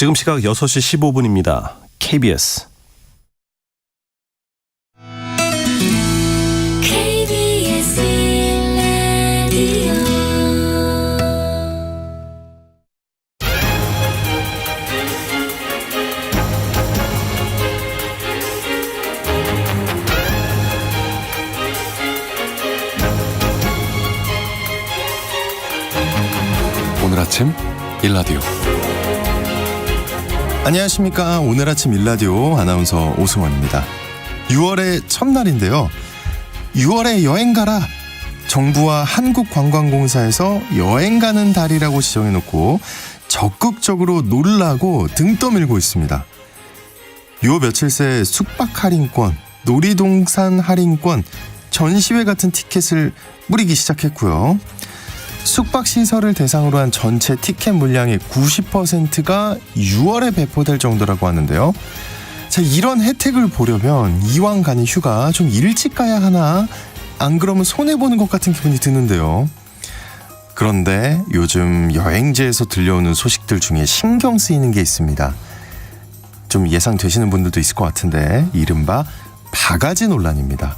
지금 시각 6시 15분입니다. KBS. 오늘 아침 일라디오. 안녕하십니까. 오늘 아침 일라디오 아나운서 오승원입니다. 6월의 첫날인데요. 6월에 여행 가라. 정부와 한국관광공사에서 여행 가는 달이라고 지정해놓고 적극적으로 놀라고 등 떠밀고 있습니다. 요 며칠 새 숙박 할인권, 놀이동산 할인권, 전시회 같은 티켓을 뿌리기 시작했고요. 숙박시설을 대상으로 한 전체 티켓 물량의 90%가 6월에 배포될 정도라고 하는데요. 자, 이런 혜택을 보려면 이왕 가는 휴가 좀 일찍 가야 하나? 안 그러면 손해보는 것 같은 기분이 드는데요. 그런데 요즘 여행지에서 들려오는 소식들 중에 신경 쓰이는 게 있습니다. 좀 예상되시는 분들도 있을 것 같은데 이른바 바가지 논란입니다.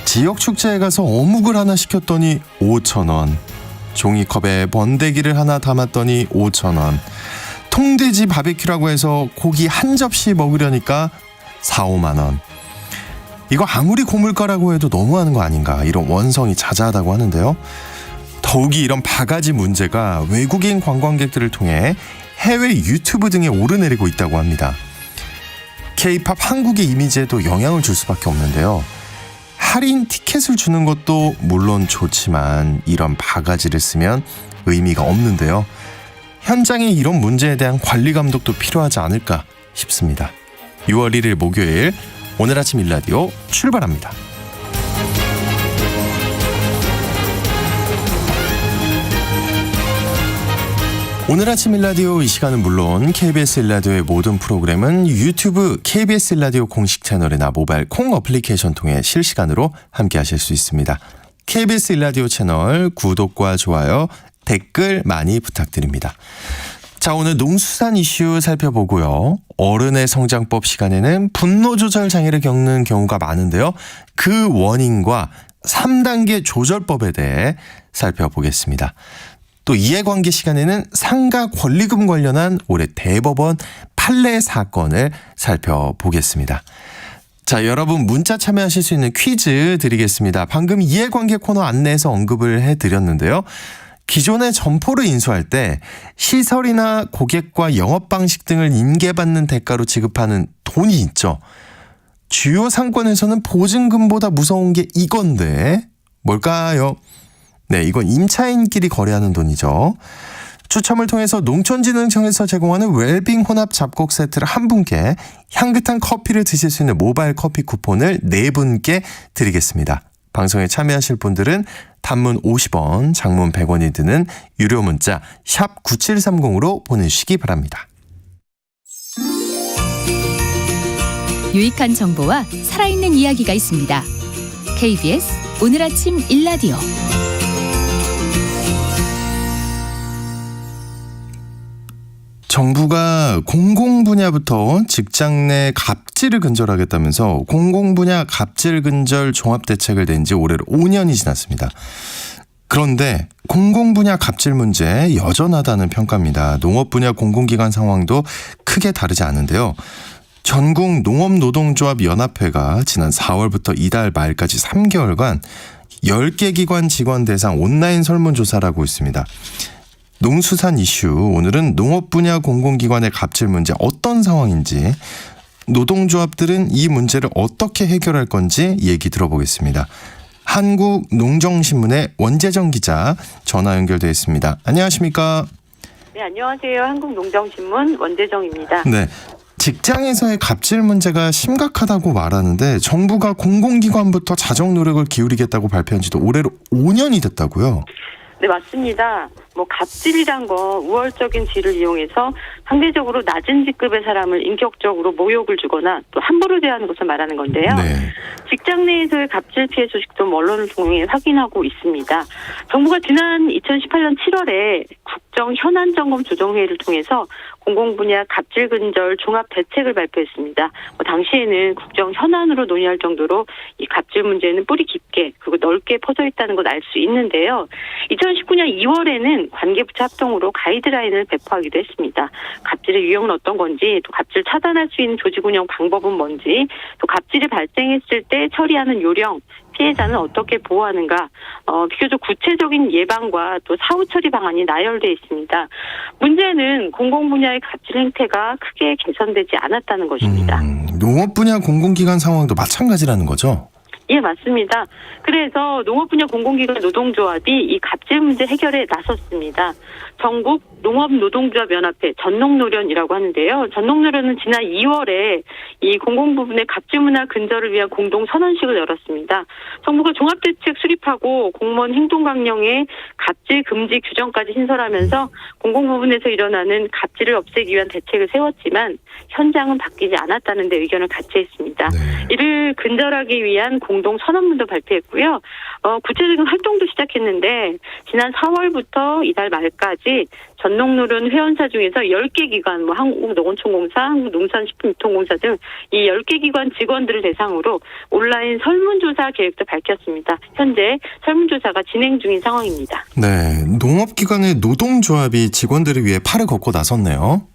지역 축제에 가서 어묵을 하나 시켰더니 5,000원, 종이컵에 번데기를 하나 담았더니 5,000원, 통돼지 바베큐라고 해서 고기 한 접시 먹으려니까 4, 5만 원. 이거 아무리 고물가라고 해도 너무하는 거 아닌가, 이런 원성이 자자하다고 하는데요. 더욱이 이런 바가지 문제가 외국인 관광객들을 통해 해외 유튜브 등에 오르내리고 있다고 합니다. K-팝 한국의 이미지에도 영향을 줄 수밖에 없는데요. 할인 티켓을 주는 것도 물론 좋지만 이런 바가지를 쓰면 의미가 없는데요. 현장에 이런 문제에 대한 관리 감독도 필요하지 않을까 싶습니다. 6월 1일 목요일 오늘 아침 일라디오 출발합니다. 오늘 아침 일라디오 이 시간은 물론 KBS 일라디오의 모든 프로그램은 유튜브 KBS 일라디오 공식 채널이나 모바일 콩 어플리케이션 통해 실시간으로 함께 하실 수 있습니다. KBS 일라디오 채널 구독과 좋아요, 댓글 많이 부탁드립니다. 자, 오늘 농수산 이슈 살펴보고요. 어른의 성장법 시간에는 분노 조절 장애를 겪는 경우가 많은데요. 그 원인과 3단계 조절법에 대해 살펴보겠습니다. 또 이해관계 시간에는 상가 권리금 관련한 올해 대법원 판례 사건을 살펴보겠습니다. 자, 여러분 문자 참여하실 수 있는 퀴즈 드리겠습니다. 방금 이해관계 코너 안내에서 언급을 해드렸는데요. 기존의 점포를 인수할 때 시설이나 고객과 영업 방식 등을 인계받는 대가로 지급하는 돈이 있죠. 주요 상권에서는 보증금보다 무서운 게 이건데 뭘까요? 네, 이건 임차인끼리 거래하는 돈이죠. 추첨을 통해서 농촌진흥청에서 제공하는 웰빙 혼합 잡곡 세트를 한 분께, 향긋한 커피를 드실 수 있는 모바일 커피 쿠폰을 4분께 드리겠습니다. 방송에 참여하실 분들은 단문 50원, 장문 100원이 드는 유료 문자 샵 9730으로 보내주시기 바랍니다. 유익한 정보와 살아있는 이야기가 있습니다. KBS 오늘 아침 일라디오. 정부가 공공분야부터 직장 내 갑질을 근절하겠다면서 공공분야 갑질근절 종합대책을 낸 지 올해로 5년이 지났습니다. 그런데 공공분야 갑질 문제 여전하다는 평가입니다. 농업분야 공공기관 상황도 크게 다르지 않은데요. 전국농업노동조합연합회가 지난 4월부터 이달 말까지 3개월간 10개 기관 직원 대상 온라인 설문조사를 하고 있습니다. 농수산 이슈, 오늘은 농업 분야 공공기관의 갑질 문제 어떤 상황인지, 노동조합들은 이 문제를 어떻게 해결할 건지 얘기 들어보겠습니다. 한국농정신문의 원재정 기자 전화 연결되어 있습니다. 안녕하십니까? 네, 안녕하세요. 한국농정신문 원재정입니다. 네, 직장에서의 갑질 문제가 심각하다고 말하는데 정부가 공공기관부터 자정 노력을 기울이겠다고 발표한 지도 올해로 5년이 됐다고요? 네, 맞습니다. 갑질이란 거 우월적인 지위를 이용해서 상대적으로 낮은 직급의 사람을 인격적으로 모욕을 주거나 또 함부로 대하는 것을 말하는 건데요. 네. 직장 내에서의 갑질 피해 소식도 언론을 통해 확인하고 있습니다. 정부가 지난 2018년 7월에 국정 현안 점검 조정회의를 통해서 공공분야 갑질 근절 종합 대책을 발표했습니다. 당시에는 국정 현안으로 논의할 정도로 이 갑질 문제는 뿌리 깊게 그리고 넓게 퍼져 있다는 걸 알 수 있는데요. 2019년 2월에는 관계부처 합동으로 가이드라인을 배포하기도 했습니다. 갑질의 유형은 어떤 건지, 또 갑질 차단할 수 있는 조직 운영 방법은 뭔지, 또 갑질이 발생했을 때 처리하는 요령, 피해자는 어떻게 보호하는가, 비교적 구체적인 예방과 또 사후 처리 방안이 나열되어 있습니다. 문제는 공공분야의 갑질 행태가 크게 개선되지 않았다는 것입니다. 농업 분야 공공기관 상황도 마찬가지라는 거죠? 예, 맞습니다. 그래서 농업분야 공공기관 노동조합이 이 갑질 문제 해결에 나섰습니다. 전국 농업노동조합연합회 전농노련이라고 하는데요. 전농노련은 지난 2월에 이 공공부문의 갑질 문화 근절을 위한 공동 선언식을 열었습니다. 정부가 종합대책 수립하고 공무원 행동강령에 갑질 금지 규정까지 신설하면서 공공부문에서 일어나는 갑질을 없애기 위한 대책을 세웠지만 현장은 바뀌지 않았다는 데 의견을 같이 했습니다. 이를 근절하기 위한 공동 선언문도 발표했고요. 구체적인 활동도 시작했는데 지난 4월부터 이달 말까지 전농노련 회원사 중에서 10개 기관, 한국농어촌공사, 한국농산식품유통공사 등 이 10개 기관 직원들을 대상으로 온라인 설문조사 계획도 밝혔습니다. 현재 설문조사가 진행 중인 상황입니다. 네, 농업기관의 노동조합이 직원들을 위해 팔을 걷고 나섰네요.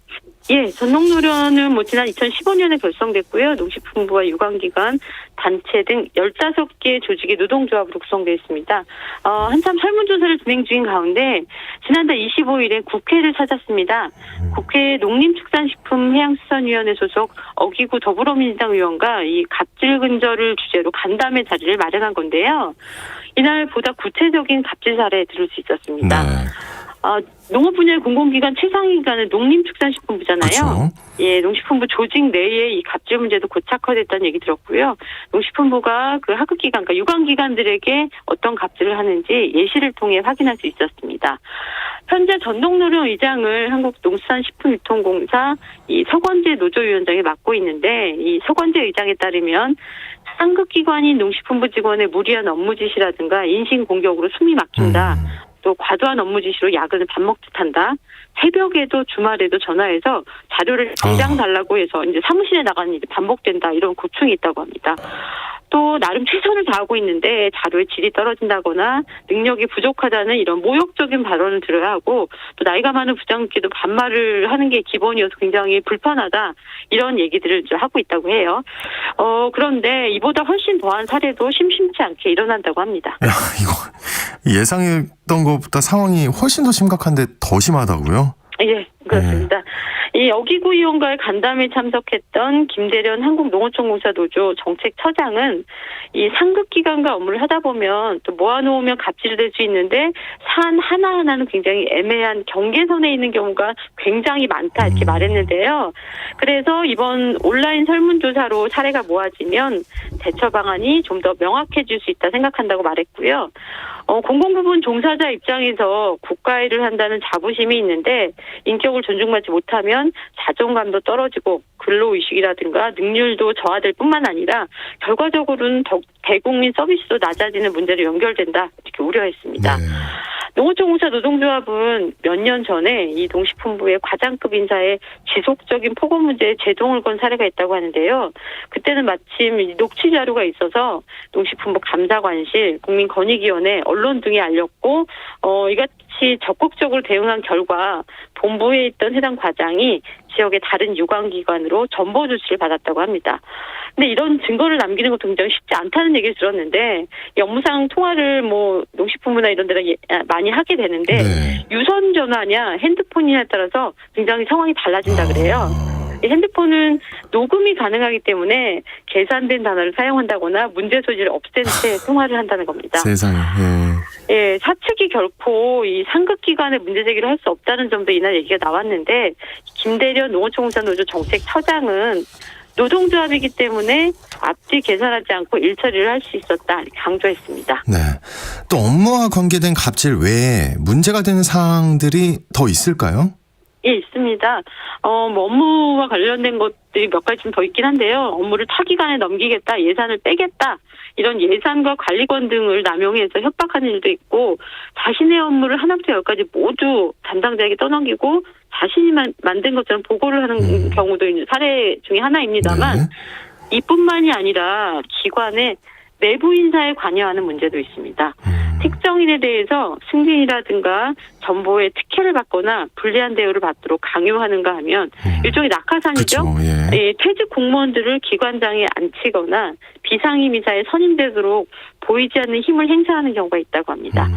예, 전농노련은 지난 2015년에 결성됐고요. 농식품부와 유관기관, 단체 등 15개 조직의 노동조합으로 구성되어 있습니다. 한참 설문조사를 진행 중인 가운데 지난달 25일에 국회를 찾았습니다. 국회 농림축산식품해양수산위원회 소속 어기구 더불어민주당 의원과 이 갑질 근절을 주제로 간담회 자리를 마련한 건데요. 이날 보다 구체적인 갑질 사례 들을 수 있었습니다. 네. 농업 분야의 공공기관 최상위기관은 농림축산식품부잖아요. 그렇죠. 예, 농식품부 조직 내에 이 갑질 문제도 고착화됐다는 얘기 들었고요. 농식품부가 그 하급기관, 그러니까 유관기관들에게 어떤 갑질을 하는지 예시를 통해 확인할 수 있었습니다. 현재 전농노련 의장을 한국농수산식품유통공사 이 서건재 노조위원장이 맡고 있는데 이 서건재 의장에 따르면 상급기관인 농식품부 직원의 무리한 업무 지시라든가 인신 공격으로 숨이 막힌다. 또 과도한 업무 지시로 야근을 밥 먹듯 한다. 새벽에도 주말에도 전화해서 자료를 당장 달라고 해서 이제 사무실에 나가는 일이 반복된다. 이런 고충이 있다고 합니다. 또 나름 최선을 다하고 있는데 자료의 질이 떨어진다거나 능력이 부족하다는 이런 모욕적인 발언을 들어야 하고 또 나이가 많은 부장님께도 반말을 하는 게 기본이어서 굉장히 불편하다. 이런 얘기들을 이제 하고 있다고 해요. 그런데 이보다 훨씬 더한 사례도 심심치 않게 일어난다고 합니다. 야, 이거 예상했던 것보다 상황이 훨씬 더 심각한데 더 심하다고요? 예, 그렇습니다. 이 어기구 의원과의 간담회에 참석했던 김대련 한국농어촌공사 노조 정책처장은 이 상급기관과 업무를 하다 보면 또 모아놓으면 갑질이 될 수 있는데 사안 하나하나는 굉장히 애매한 경계선에 있는 경우가 굉장히 많다 이렇게 말했는데요. 그래서 이번 온라인 설문조사로 사례가 모아지면 대처 방안이 좀 더 명확해질 수 있다 생각한다고 말했고요. 공공부문 종사자 입장에서 국가 일을 한다는 자부심이 있는데 인격을 존중받지 못하면 자존감도 떨어지고 근로의식이라든가 능률도 저하될 뿐만 아니라 결과적으로는 대국민 서비스도 낮아지는 문제로 연결된다 이렇게 우려했습니다. 네. 농어촌공사 노동조합은 몇 년 전에 이 농식품부의 과장급 인사에 지속적인 폭언 문제에 제동을 건 사례가 있다고 하는데요. 그때는 마침 녹취 자료가 있어서 농식품부 감사관실, 국민권익위원회, 언론 등에 알렸고 이같이 적극적으로 대응한 결과 본부에 있던 해당 과장이 지역의 다른 유관기관으로 전보 조치를 받았다고 합니다. 근데 이런 증거를 남기는 것도 굉장히 쉽지 않다는 얘기를 들었는데 업무상 통화를 농식품부나 이런 데다 많이 하게 되는데 네. 유선 전화냐 핸드폰이냐에 따라서 굉장히 상황이 달라진다 그래요. 이 핸드폰은 녹음이 가능하기 때문에 계산된 단어를 사용한다거나 문제 소지를 없앤 채 통화를 한다는 겁니다. 세상에. 예, 사측이 결코 이 상급기관의 문제 제기를 할 수 없다는 점도 이날 얘기가 나왔는데 김대련 농어촌공사 노조 정책처장은 노동조합이기 때문에 앞뒤 계산하지 않고 일처리를 할 수 있었다 이렇게 강조했습니다. 네. 또 업무와 관계된 갑질 외에 문제가 되는 사항들이 더 있을까요? 예, 있습니다. 업무와 관련된 것들이 몇 가지 좀 더 있긴 한데요. 업무를 타 기간에 넘기겠다, 예산을 빼겠다, 이런 예산과 관리권 등을 남용해서 협박하는 일도 있고 자신의 업무를 하나부터 열까지 모두 담당자에게 떠넘기고 자신이 만든 것처럼 보고를 하는 경우도 있는 사례 중에 하나입니다만 네. 이뿐만이 아니라 기관의 내부 인사에 관여하는 문제도 있습니다. 특정인에 대해서 승진이라든가 전보에 특혜를 받거나 불리한 대우를 받도록 강요하는가 하면 일종의 낙하산이죠. 그렇죠. 예. 예, 퇴직 공무원들을 기관장에 앉히거나 비상임 이사에 선임되도록 보이지 않는 힘을 행사하는 경우가 있다고 합니다.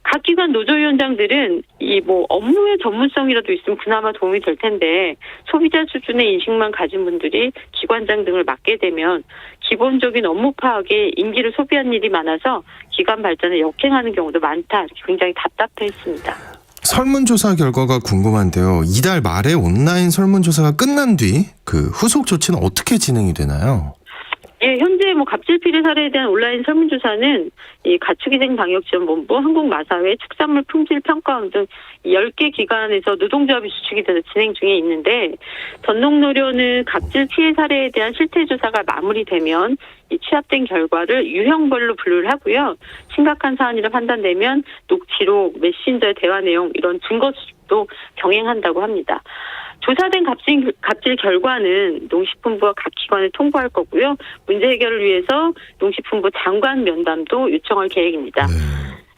각 기관 노조위원장들은 이 뭐 업무의 전문성이라도 있으면 그나마 도움이 될 텐데 소비자 수준의 인식만 가진 분들이 기관장 등을 맡게 되면 기본적인 업무 파악에 임기를 소비한 일이 많아서 기관 발전에 역행하는 경우도 많다. 굉장히 답답해했습니다. 설문조사 결과가 궁금한데요. 이달 말에 온라인 설문조사가 끝난 뒤 그 후속 조치는 어떻게 진행이 되나요? 예, 현재 뭐 갑질 피해 사례에 대한 온라인 설문조사는 이 가축위생 방역지원본부, 한국마사회, 축산물 품질 평가원 등 10개 기관에서 노동조합이 주축이 돼서 진행 중에 있는데 전농노조는 갑질 피해 사례에 대한 실태조사가 마무리되면 이 취합된 결과를 유형별로 분류를 하고요. 심각한 사안이라 판단되면 녹취록, 메신저의 대화 내용 이런 증거 수집도 병행한다고 합니다. 조사된 갑질 결과는 농식품부와 각 기관에 통보할 거고요. 문제 해결을 위해서 농식품부 장관 면담도 요청할 계획입니다. 네.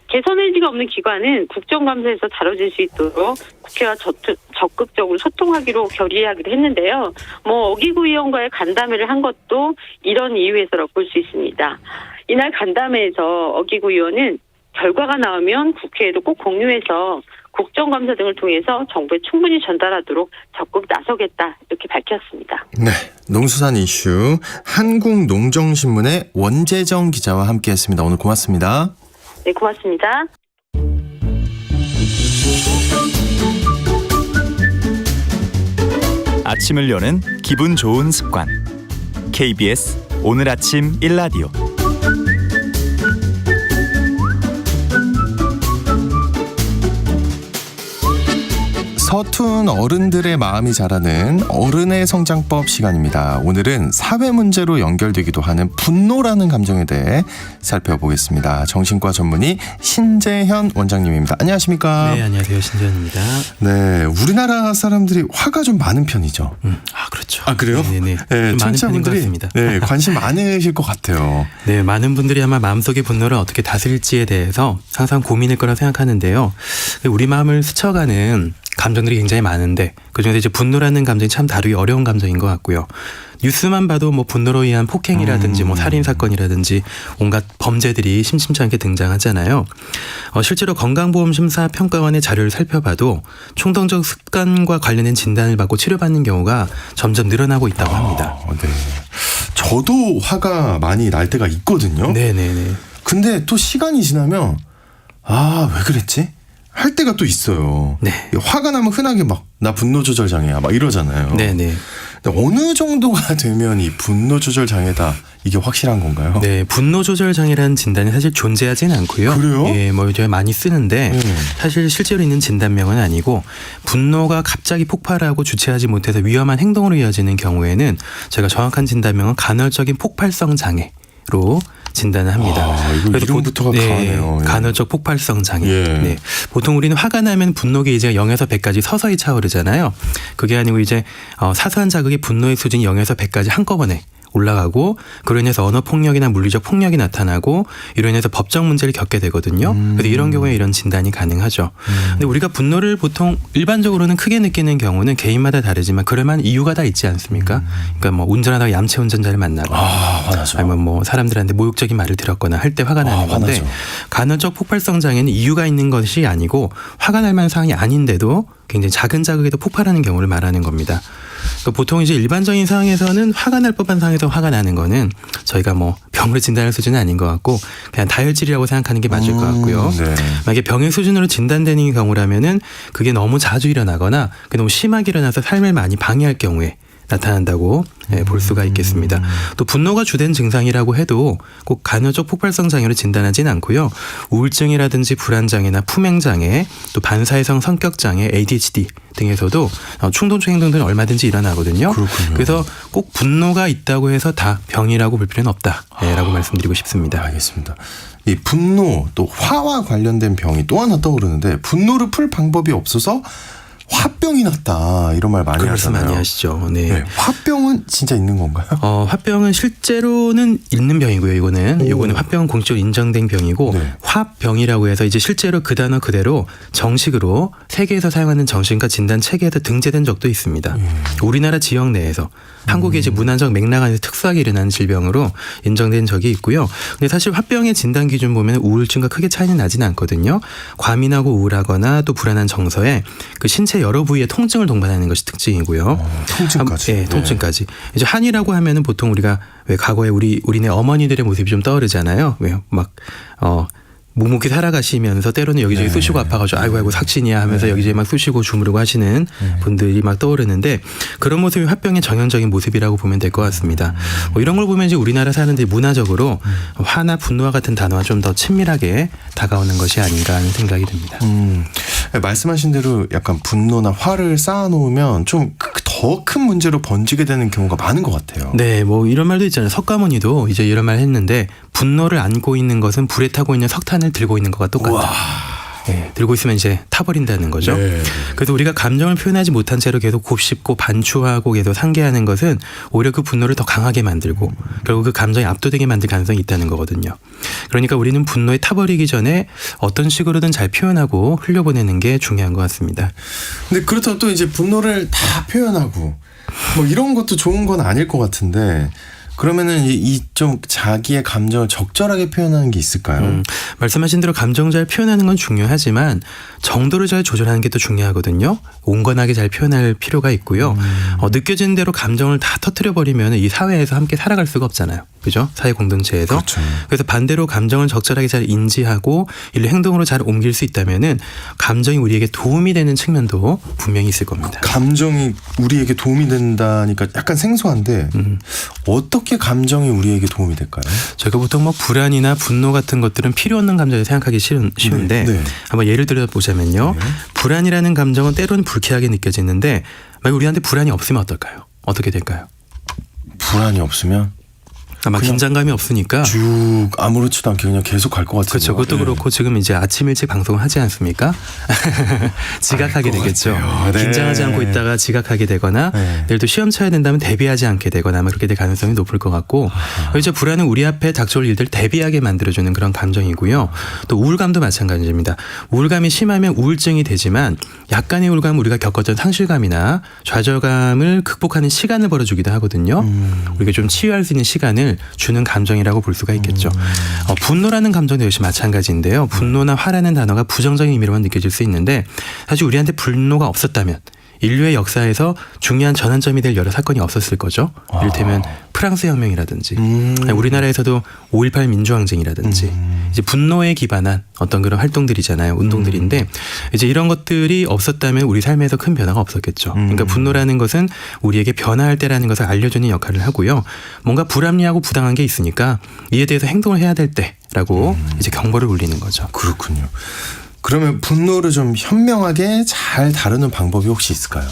개선 의지가 없는 기관은 국정감사에서 다뤄질 수 있도록 국회와 적극적으로 소통하기로 결의하기로 했는데요. 뭐 어기구 의원과의 간담회를 한 것도 이런 이유에서라고 볼 수 있습니다. 이날 간담회에서 어기구 의원은 결과가 나오면 국회에도 꼭 공유해서 국정감사 등을 통해서 정부에 충분히 전달하도록 적극 나서겠다 이렇게 밝혔습니다. 네, 농수산 이슈 한국농정신문의 원재정 기자와 함께했습니다. 오늘 고맙습니다. 네, 고맙습니다. 아침을 여는 기분 좋은 습관. KBS 오늘 아침 1라디오. 서툰 어른들의 마음이 자라는 어른의 성장법 시간입니다. 오늘은 사회 문제로 연결되기도 하는 분노라는 감정에 대해 살펴보겠습니다. 정신과 전문의 신재현 원장님입니다. 안녕하십니까? 네, 안녕하세요. 신재현입니다. 네, 우리나라 사람들이 화가 좀 많은 편이죠. 그렇죠. 아, 그래요? 네네. 네, 좀 많은 편인 것 같습니다. 네, 관심 많으실 것 같아요. 네, 많은 분들이 아마 마음속의 분노를 어떻게 다스릴지에 대해서 항상 고민일 거라 생각하는데요. 우리 마음을 스쳐가는 감정들이 굉장히 많은데 그중에서 이제 분노라는 감정이 참 다루기 어려운 감정인 것 같고요. 뉴스만 봐도 뭐 분노로 인한 폭행이라든지 뭐 살인 사건이라든지 온갖 범죄들이 심심치 않게 등장하잖아요. 실제로 건강보험심사평가원의 자료를 살펴봐도 충동적 습관과 관련된 진단을 받고 치료받는 경우가 점점 늘어나고 있다고 합니다. 네. 저도 화가 많이 날 때가 있거든요. 네네네. 근데 또 시간이 지나면 왜 그랬지? 할 때가 또 있어요. 네. 화가 나면 흔하게 막 나 분노 조절 장애야 막 이러잖아요. 네네. 근데 어느 정도가 되면 이 분노 조절 장애다 이게 확실한 건가요? 네, 분노 조절 장애라는 진단이 사실 존재하지는 않고요. 그래요? 예, 뭐 요즘에 많이 쓰는데 사실 실제로 있는 진단명은 아니고 분노가 갑자기 폭발하고 주체하지 못해서 위험한 행동으로 이어지는 경우에는 제가 정확한 진단명은 간헐적인 폭발성 장애로 진단을 합니다. 이거 그래서 이름부터가 강하네요. 예. 간헐적 폭발성 장애. 예. 네. 보통 우리는 화가 나면 분노 게이지가 0에서 100까지 서서히 차오르잖아요. 그게 아니고 이제 사소한 자극이 분노의 수준이 0에서 100까지 한꺼번에 올라가고 그로 인해서 언어 폭력이나 물리적 폭력이 나타나고 이로 인해서 법적 문제를 겪게 되거든요. 그래서 이런 경우에 이런 진단이 가능하죠. 근데 우리가 분노를 보통 일반적으로는 크게 느끼는 경우는 개인마다 다르지만 그럴 만한 이유가 다 있지 않습니까? 그러니까 뭐 운전하다가 얌체 운전자를 만나거나 화나죠. 아니면 뭐 사람들한테 모욕적인 말을 들었거나 할 때 화가 나는 건데 화나죠. 간헐적 폭발성 장애는 이유가 있는 것이 아니고 화가 날 만한 상황이 아닌데도 굉장히 작은 자극에도 폭발하는 경우를 말하는 겁니다. 그러니까 보통 이제 일반적인 상황에서는 화가 날 법한 상황에서 화가 나는 거는 저희가 뭐 병으로 진단할 수준은 아닌 것 같고 그냥 다혈질이라고 생각하는 게 맞을 것 같고요. 네. 만약에 병의 수준으로 진단되는 경우라면은 그게 너무 자주 일어나거나 그게 너무 심하게 일어나서 삶을 많이 방해할 경우에 나타난다고 볼 수가 있겠습니다. 또 분노가 주된 증상이라고 해도 꼭 간헐적 폭발성 장애로 진단하진 않고요. 우울증이라든지 불안장애나 품행장애, 또 반사회성 성격장애, ADHD 등에서도 충동적 행동들은 얼마든지 일어나거든요. 그렇군요. 그래서 꼭 분노가 있다고 해서 다 병이라고 볼 필요는 없다라고 말씀드리고 싶습니다. 알겠습니다. 이 분노 또 화와 관련된 병이 또 하나 떠오르는데 분노를 풀 방법이 없어서 화병이 났다 이런 말 많이 그런 말씀 하잖아요. 많이 하시죠. 네. 네, 화병은 진짜 있는 건가요? 화병은 실제로는 있는 병이고요. 이거는 화병은 공식적으로 인정된 병이고 네. 화병이라고 해서 이제 실제로 그 단어 그대로 정식으로 세계에서 사용하는 정신과 진단 체계에서 등재된 적도 있습니다. 우리나라 지역 내에서 한국의 이제 문화적 맥락 안에서 특수하게 일어나는 질병으로 인정된 적이 있고요. 근데 사실 화병의 진단 기준 보면 우울증과 크게 차이는 나지는 않거든요. 과민하고 우울하거나 또 불안한 정서에 그 신체 여러 부위에 통증을 동반하는 것이 특징이고요. 통증까지. 네, 통증까지. 이제 한이라고 하면은 보통 우리가 왜 과거에 우리네 어머니들의 모습이 좀 떠오르잖아요. 왜요? 묵묵히 살아가시면서 때로는 여기저기 쑤시고 아파가지고 아이고 삭신이야 하면서 여기저기 막 쑤시고 주무르고 하시는 분들이 막 떠오르는데 그런 모습이 화병의 정형적인 모습이라고 보면 될 것 같습니다. 이런 걸 보면 이제 우리나라 사람들이 문화적으로 화나 분노와 같은 단어와 좀 더 친밀하게 다가오는 것이 아닌가 하는 생각이 듭니다. 말씀하신 대로 약간 분노나 화를 쌓아놓으면 좀 더 큰 문제로 번지게 되는 경우가 많은 것 같아요. 네, 이런 말도 있잖아요. 석가모니도 이제 이런 말 했는데 분노를 안고 있는 것은 불에 타고 있는 석탄을 들고 있는 것과 똑같다. 네, 들고 있으면 이제 타버린다는 거죠. 네. 그래서 우리가 감정을 표현하지 못한 채로 계속 곱씹고 반추하고 계속 상기하는 것은 오히려 그 분노를 더 강하게 만들고 결국 그 감정이 압도되게 만들 가능성이 있다는 거거든요. 그러니까 우리는 분노에 타버리기 전에 어떤 식으로든 잘 표현하고 흘려보내는 게 중요한 것 같습니다. 근데 그렇다고 또 이제 분노를 다 표현하고 이런 것도 좋은 건 아닐 것 같은데 그러면은 이 좀 자기의 감정을 적절하게 표현하는 게 있을까요? 말씀하신 대로 감정 잘 표현하는 건 중요하지만 정도를 잘 조절하는 게 또 중요하거든요. 온건하게 잘 표현할 필요가 있고요. 느껴지는 대로 감정을 다 터뜨려버리면 이 사회에서 함께 살아갈 수가 없잖아요. 그죠? 사회 공동체에서. 그렇죠. 그래서 반대로 감정을 적절하게 잘 인지하고 이를 행동으로 잘 옮길 수 있다면은 감정이 우리에게 도움이 되는 측면도 분명히 있을 겁니다. 감정이 우리에게 도움이 된다니까 약간 생소한데 어떻게 감정이 우리에게 도움이 될까요? 저희가 보통 불안이나 분노 같은 것들은 필요 없는 감정을 생각하기 쉬운데 네. 한번 예를 들어 보자면요. 불안이라는 감정은 때로는 불쾌하게 느껴지는데 만약 우리한테 불안이 없으면 어떨까요? 어떻게 될까요? 불안이 없으면 아마 긴장감이 없으니까 쭉 아무렇지도 않게 그냥 계속 갈 것 같아요. 그렇죠. 그것도 그렇고 지금 이제 아침 일찍 방송을 하지 않습니까? 지각하게 되겠죠. 같아요. 네. 긴장하지 않고 있다가 지각하게 되거나 내일 또 시험 쳐야 된다면 대비하지 않게 되거나 아마 그렇게 될 가능성이 높을 것 같고 이제 불안은 우리 앞에 닥쳐올 일들 대비하게 만들어주는 그런 감정이고요. 또 우울감도 마찬가지입니다. 우울감이 심하면 우울증이 되지만 약간의 우울감은 우리가 겪었던 상실감이나 좌절감을 극복하는 시간을 벌어주기도 하거든요. 우리가 좀 치유할 수 있는 시간을 주는 감정이라고 볼 수가 있겠죠. 분노라는 감정도 역시 마찬가지인데요. 분노나 화라는 단어가 부정적인 의미로만 느껴질 수 있는데 사실 우리한테 분노가 없었다면 인류의 역사에서 중요한 전환점이 될 여러 사건이 없었을 거죠. 이를테면 프랑스 혁명이라든지 우리나라에서도 5.18 민주항쟁이라든지 이제 분노에 기반한 어떤 그런 활동들이잖아요. 운동들인데 이제 이런 것들이 없었다면 우리 삶에서 큰 변화가 없었겠죠. 그러니까 분노라는 것은 우리에게 변화할 때라는 것을 알려주는 역할을 하고요. 뭔가 불합리하고 부당한 게 있으니까 이에 대해서 행동을 해야 될 때라고 이제 경보를 울리는 거죠. 그렇군요. 그러면 분노를 좀 현명하게 잘 다루는 방법이 혹시 있을까요?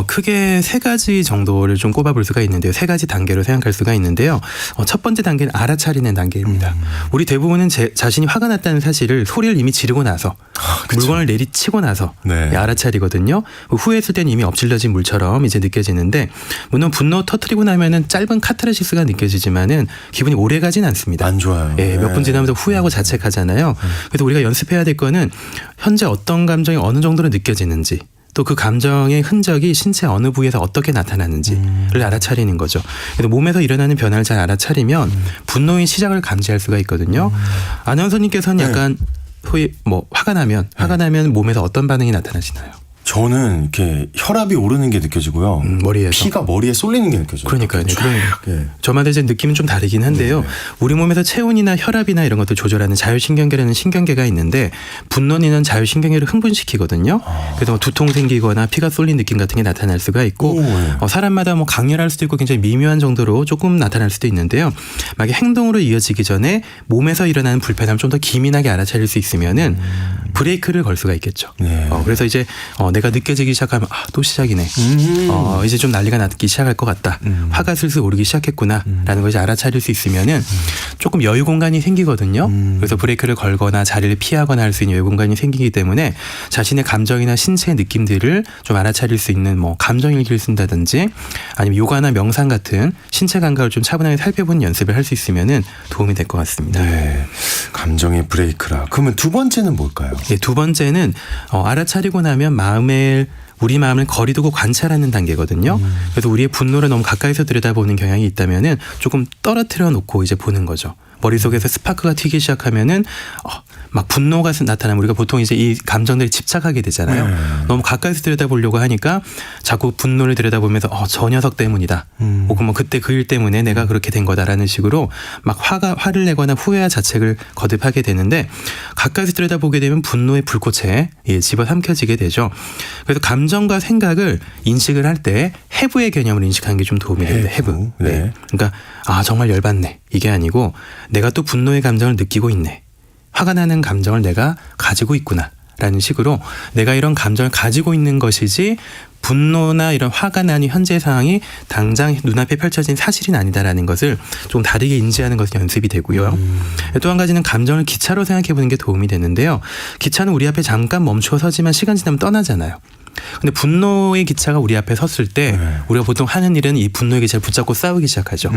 크게 세 가지 정도를 좀 꼽아볼 수가 있는데요. 세 가지 단계로 생각할 수가 있는데요. 첫 번째 단계는 알아차리는 단계입니다. 우리 대부분은 자신이 화가 났다는 사실을 소리를 이미 지르고 나서 물건을 내리치고 나서 알아차리거든요. 후회했을 때는 이미 엎질러진 물처럼 이제 느껴지는데 물론 분노 터뜨리고 나면은 짧은 카타르시스가 느껴지지만은 기분이 오래 가진 않습니다. 안 좋아요. 몇 분 지나면서 후회하고 자책하잖아요. 그래서 우리가 연습해야 될 거는 현재 어떤 감정이 어느 정도로 느껴지는지 또 그 감정의 흔적이 신체 어느 부위에서 어떻게 나타나는지를 알아차리는 거죠. 그래서 몸에서 일어나는 변화를 잘 알아차리면 분노의 시작을 감지할 수가 있거든요. 아나운서님께서는 약간 화가 나면 몸에서 어떤 반응이 나타나시나요? 저는 이렇게 혈압이 오르는 게 느껴지고요. 머리에서. 피가 머리에 쏠리는 게 느껴져요. 그러니까요. 예. 저마다 이제 느낌은 좀 다르긴 한데요. 네. 우리 몸에서 체온이나 혈압이나 이런 것들 조절하는 자율신경계라는 신경계가 있는데 분노는 자율신경계를 흥분시키거든요. 그래서 뭐 두통 생기거나 피가 쏠린 느낌 같은 게 나타날 수가 있고 오, 네. 사람마다 뭐 강렬할 수도 있고 굉장히 미묘한 정도로 조금 나타날 수도 있는데요. 만약에 행동으로 이어지기 전에 몸에서 일어나는 불편함을 좀 더 기민하게 알아차릴 수 있으면은 브레이크를 걸 수가 있겠죠. 네. 그래서 이제 내가 느껴지기 시작하면 또 시작이네. 이제 좀 난리가 나기 시작할 것 같다. 화가 슬슬 오르기 시작했구나라는 것이 알아차릴 수 있으면은 조금 여유 공간이 생기거든요. 그래서 브레이크를 걸거나 자리를 피하거나 할 수 있는 여유 공간이 생기기 때문에 자신의 감정이나 신체의 느낌들을 좀 알아차릴 수 있는 뭐 감정일기를 쓴다든지 아니면 요가나 명상 같은 신체 감각을 좀 차분하게 살펴보는 연습을 할 수 있으면은 도움이 될 것 같습니다. 네. 감정의 브레이크라. 그러면 두 번째는 뭘까요? 네, 두 번째는 알아차리고 나면 우리 마음을 거리두고 관찰하는 단계거든요. 그래서 우리의 분노를 너무 가까이서 들여다보는 경향이 있다면은 조금 떨어뜨려 놓고 이제 보는 거죠. 머릿속에서 스파크가 튀기 시작하면은 막 분노가 나타나면 우리가 보통 이제 이 감정들이 집착하게 되잖아요. 너무 가까이서 들여다보려고 하니까 자꾸 분노를 들여다보면서 저 녀석 때문이다. 혹은 뭐 그때 그 일 때문에 내가 그렇게 된 거다라는 식으로 막 화를 내거나 후회와 자책을 거듭하게 되는데 가까이서 들여다보게 되면 분노의 불꽃에 집어삼켜지게 되죠. 그래서 감정과 생각을 인식을 할 때 해부의 개념을 인식하는 게 좀 도움이 됩니다. 해부. 네. 그러니까 정말 열받네. 이게 아니고 내가 또 분노의 감정을 느끼고 있네. 화가 나는 감정을 내가 가지고 있구나 라는 식으로 내가 이런 감정을 가지고 있는 것이지 분노나 이런 화가 나는 현재 상황이 당장 눈앞에 펼쳐진 사실은 아니다라는 것을 좀 다르게 인지하는 것이 연습이 되고요. 또 한 가지는 감정을 기차로 생각해 보는 게 도움이 되는데요. 기차는 우리 앞에 잠깐 멈추어 서지만 시간 지나면 떠나잖아요. 근데 분노의 기차가 우리 앞에 섰을 때 우리가 보통 하는 일은 이 분노의 기차를 붙잡고 싸우기 시작하죠.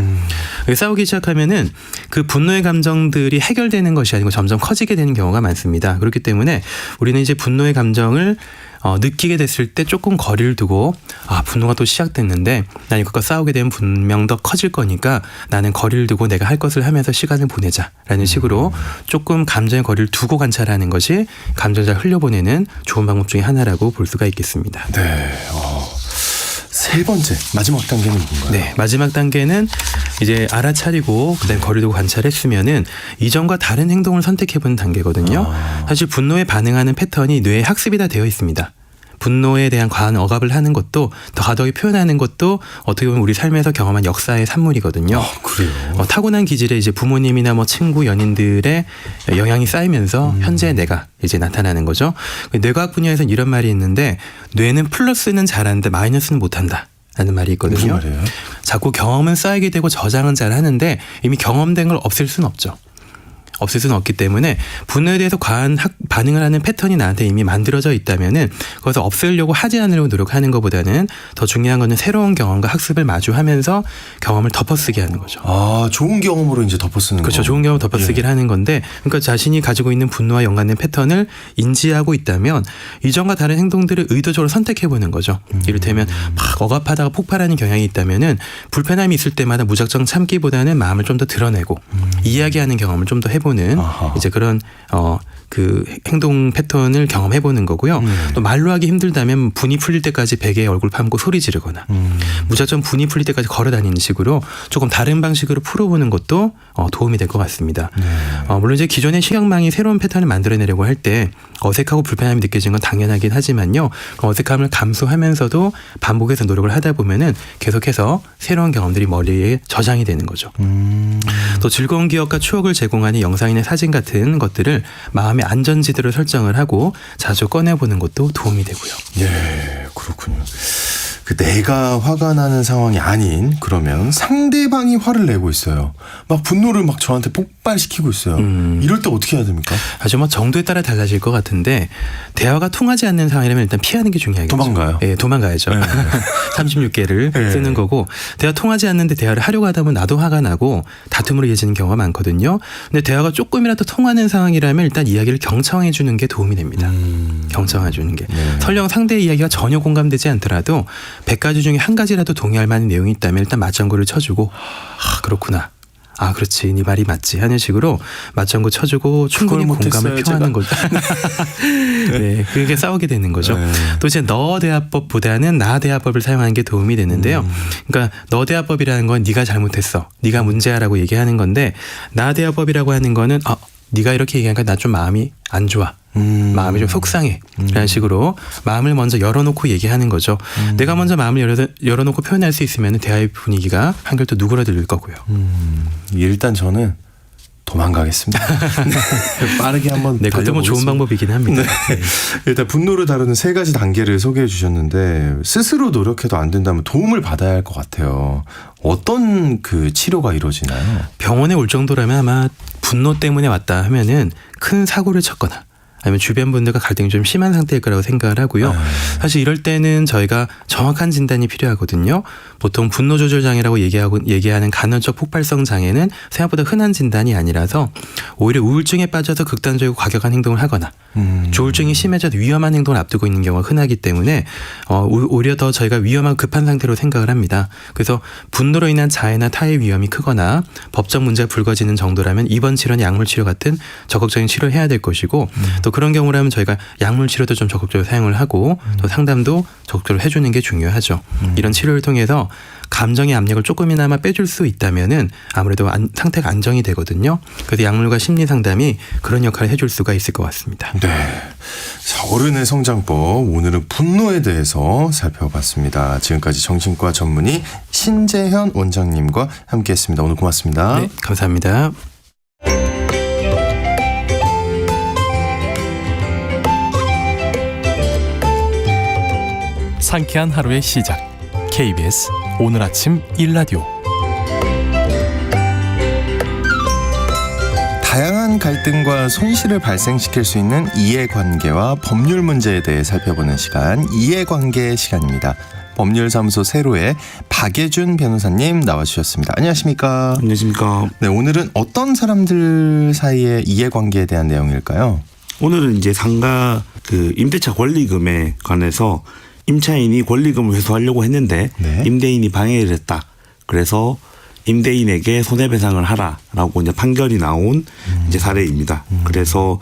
싸우기 시작하면은 그 분노의 감정들이 해결되는 것이 아니고 점점 커지게 되는 경우가 많습니다. 그렇기 때문에 우리는 이제 분노의 감정을 느끼게 됐을 때 조금 거리를 두고 분노가 또 시작됐는데 난 이것과 싸우게 되면 분명 더 커질 거니까 나는 거리를 두고 내가 할 것을 하면서 시간을 보내자라는 식으로 조금 감정의 거리를 두고 관찰하는 것이 감정을 잘 흘려보내는 좋은 방법 중에 하나라고 볼 수가 있겠습니다. 네. 세 번째 마지막 단계는 뭔가요? 네, 마지막 단계는 이제 알아차리고 그다음에 거리를 두고 관찰했으면은 이전과 다른 행동을 선택해보는 단계거든요. 사실 분노에 반응하는 패턴이 뇌에 학습이 다 되어 있습니다. 분노에 대한 과한 억압을 하는 것도 더 가덕이 표현하는 것도 어떻게 보면 우리 삶에서 경험한 역사의 산물이거든요. 그래요. 타고난 기질에 이제 부모님이나 뭐 친구, 연인들의 영향이 쌓이면서 현재 내가 이제 나타나는 거죠. 뇌과학 분야에서는 이런 말이 있는데 뇌는 플러스는 잘하는데 마이너스는 못한다. 라는 말이 있거든요. 무슨 말이에요? 자꾸 경험은 쌓이게 되고 저장은 잘 하는데 이미 경험된 걸 없앨 수는 없죠. 없을 수는 없기 때문에 분노에 대해서 과한 반응을 하는 패턴이 나한테 이미 만들어져 있다면은 그것을 없애려고 하지 않으려고 노력하는 것보다는 더 중요한 거는 새로운 경험과 학습을 마주하면서 경험을 덮어쓰게 하는 거죠. 좋은 경험으로 이제 덮어쓰는 그렇죠. 거. 좋은 경험 덮어쓰기를 하는 건데 그러니까 자신이 가지고 있는 분노와 연관된 패턴을 인지하고 있다면 이전과 다른 행동들을 의도적으로 선택해보는 거죠. 이를테면 막 억압하다가 폭발하는 경향이 있다면은 불편함이 있을 때마다 무작정 참기보다는 마음을 좀 더 드러내고 이야기하는 경험을 좀 더 해보는 이제 그런 그 행동 패턴을 경험해보는 거고요. 또 말로 하기 힘들다면 분이 풀릴 때까지 베개에 얼굴 파묻고 소리 지르거나 무작정 분이 풀릴 때까지 걸어다니는 식으로 조금 다른 방식으로 풀어보는 것도 도움이 될 것 같습니다. 물론 이제 기존의 신경망이 새로운 패턴을 만들어내려고 할 때 어색하고 불편함이 느껴지는 건 당연하긴 하지만요. 어색함을 감수하면서도 반복해서 노력을 하다 보면은 계속해서 새로운 경험들이 머리에 저장이 되는 거죠. 또 즐거운 기억과 추억을 제공하는 영상이나 사진 같은 것들을 마음의 안전지대로 설정을 하고 자주 꺼내보는 것도 도움이 되고요. 예, 그렇군요. 내가 화가 나는 상황이 아닌 그러면 상대방이 화를 내고 있어요. 막 분노를 막 저한테 폭발시키고 있어요. 이럴 때 어떻게 해야 됩니까? 아주 뭐 정도에 따라 달라질 것 같은데 대화가 통하지 않는 상황이라면 일단 피하는 게 중요하겠죠. 도망가요? 예, 도망가야죠. 36개를 쓰는 거고 대화 통하지 않는데 대화를 하려고 하다 보면 나도 화가 나고 다툼으로 이어지는 경우가 많거든요. 근데 대화가 조금이라도 통하는 상황이라면 일단 이야기를 경청해 주는 게 도움이 됩니다. 경청해 주는 게. 설령 상대의 이야기가 전혀 공감되지 않더라도 100가지 중에 한 가지라도 동의할 만한 내용이 있다면 일단 맞장구를 쳐주고 그렇구나. 아 그렇지 네 말이 맞지 하는 식으로 맞장구 쳐주고 충분히 공감을 못했어요, 표하는 거죠. 네, 그게 싸우게 되는 거죠. 네. 또 이제 너 대화법보다는 나 대화법을 사용하는 게 도움이 되는데요. 그러니까 너 대화법이라는 건 네가 잘못했어, 네가 문제야라고 얘기하는 건데 나 대화법이라고 하는 거는 네가 이렇게 얘기하니까 나 좀 마음이 안 좋아. 마음이 좀 속상해. 라는 식으로 마음을 먼저 열어놓고 얘기하는 거죠. 내가 먼저 마음을 열어놓고 표현할 수 있으면 대화의 분위기가 한결 더 누그러들 거고요. 일단 저는 도망가겠습니다. 빠르게 한번 네, 그것도 뭐 좋은 달려보겠습니다. 방법이긴 합니다. 네. 일단 분노를 다루는 3가지 단계를 소개해 주셨는데 스스로 노력해도 안 된다면 도움을 받아야 할 것 같아요. 어떤 그 치료가 이루어지나요? 병원에 올 정도라면 아마 분노 때문에 왔다 하면은 큰 사고를 쳤거나 아니면 주변 분들과 갈등이 좀 심한 상태일 거라고 생각을 하고요. 사실 이럴 때는 저희가 정확한 진단이 필요하거든요. 보통 분노 조절 장애라고 얘기하는 간헐적 폭발성 장애는 생각보다 흔한 진단이 아니라서 오히려 우울증에 빠져서 극단적이고 과격한 행동을 하거나 조울증이 심해져서 위험한 행동을 앞두고 있는 경우가 흔하기 때문에 오히려 더 저희가 위험하고 급한 상태로 생각을 합니다. 그래서 분노로 인한 자해나 타해 위험이 크거나 법적 문제가 불거지는 정도라면 입원 치료나 약물 치료 같은 적극적인 치료를 해야 될 것이고 또 그런 경우라면 저희가 약물 치료도 좀 적극적으로 사용을 하고 또 상담도 적극적으로 해주는 게 중요하죠. 이런 치료를 통해서 감정의 압력을 조금이나마 빼줄 수 있다면은 아무래도 상태가 안정이 되거든요. 그래서 약물과 심리 상담이 그런 역할을 해줄 수가 있을 것 같습니다. 네. 자, 어른의 성장법 오늘은 분노에 대해서 살펴봤습니다. 지금까지 정신과 전문의 신재현 원장님과 함께했습니다. 오늘 고맙습니다. 네, 감사합니다. 상쾌한 하루의 시작. KBS 오늘 아침 일라디오. 다양한 갈등과 손실을 발생시킬 수 있는 이해관계와 법률 문제에 대해 살펴보는 시간, 이해관계 시간입니다. 법률사무소 세로의 박예준 변호사님 나와주셨습니다. 안녕하십니까? 안녕하십니까? 네, 오늘은 어떤 사람들 사이의 이해관계에 대한 내용일까요? 오늘은 이제 상가 그 임대차 권리금에 관해서 임차인이 권리금을 회수하려고 했는데 네. 임대인이 방해를 했다. 그래서 임대인에게 손해배상을 하라라고 이제 판결이 나온 이제 사례입니다. 그래서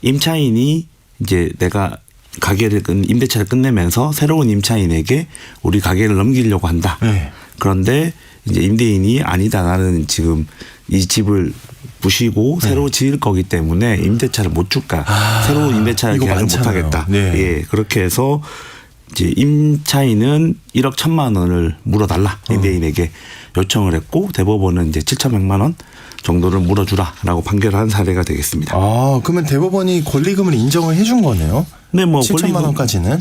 임차인이 이제 내가 임대차를 끝내면서 새로운 임차인에게 우리 가게를 넘기려고 한다. 네. 그런데 이제 임대인이 아니다. 나는 지금 이 집을 부시고 새로 지을 거기 때문에 임대차를 못 줄까. 새로운 임대차 이거 계약을 못 많잖아요. 하겠다. 네. 예, 그렇게 해서 이제 임차인은 1억 1,000만 원을 물어달라 임대인에게 요청을 했고 대법원은 이제 7,100만 원 정도를 물어주라라고 판결한 사례가 되겠습니다. 아, 그러면 대법원이 권리금을 인정을 해준 거네요? 네, 뭐 7천만 원까지는?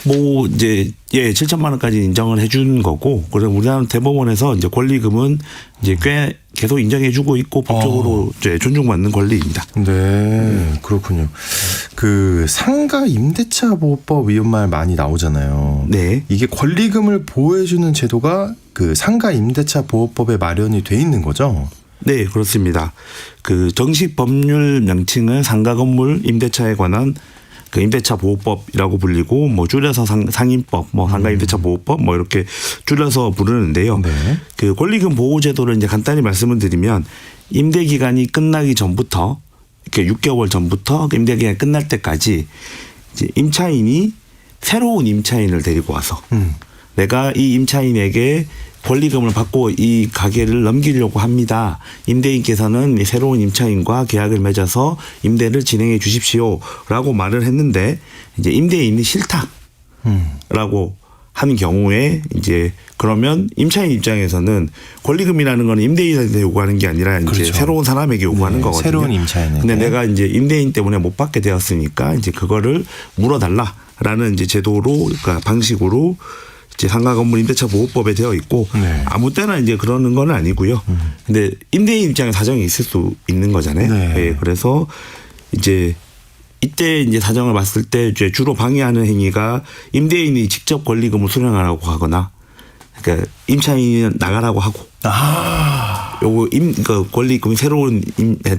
뭐 이제 7,000만 원까지 인정을 해준 거고, 그래서 우리나라 대법원에서 이제 권리금은 이제 꽤 계속 인정해주고 있고 법적으로 이제 존중받는 권리입니다. 네, 그렇군요. 그 상가 임대차 보호법 이런 말 많이 나오잖아요. 네. 이게 권리금을 보호해주는 제도가 그 상가 임대차 보호법에 마련이 돼 있는 거죠? 네, 그렇습니다. 그 정식 법률 명칭은 상가 건물 임대차에 관한 그 임대차 보호법이라고 불리고 뭐 줄여서 상임법, 뭐 상가 임대차 보호법 뭐 이렇게 줄여서 부르는데요. 네. 그 권리금 보호 제도를 이제 간단히 말씀을 드리면 임대 기간이 끝나기 전부터 이렇게 6개월 전부터 임대 기간이 끝날 때까지 이제 임차인이 새로운 임차인을 데리고 와서 내가 이 임차인에게 권리금을 받고 이 가게를 넘기려고 합니다. 임대인께서는 새로운 임차인과 계약을 맺어서 임대를 진행해 주십시오라고 말을 했는데 이제 임대인이 싫다라고 하는 경우에 이제 그러면 임차인 입장에서는 권리금이라는 건 임대인한테 요구하는 게 아니라 이제 그렇죠. 새로운 사람에게 요구하는 네, 거거든요. 새로운 임차인에게. 근데 내가 이제 임대인 때문에 못 받게 되었으니까 이제 그거를 물어달라라는 이제 제도로 그러니까 방식으로 이제 상가 건물 임대차 보호법에 되어 있고 네. 아무 때나 이제 그러는 건 아니고요. 근데 임대인 입장에 사정이 있을 수 있는 거잖아요. 네. 네, 그래서 이제 이때 이제 사정을 봤을 때 이제 주로 방해하는 행위가 임대인이 직접 권리금을 수령하라고 하거나 그러니까 임차인이 나가라고 하고 요거 그 권리금이 새로운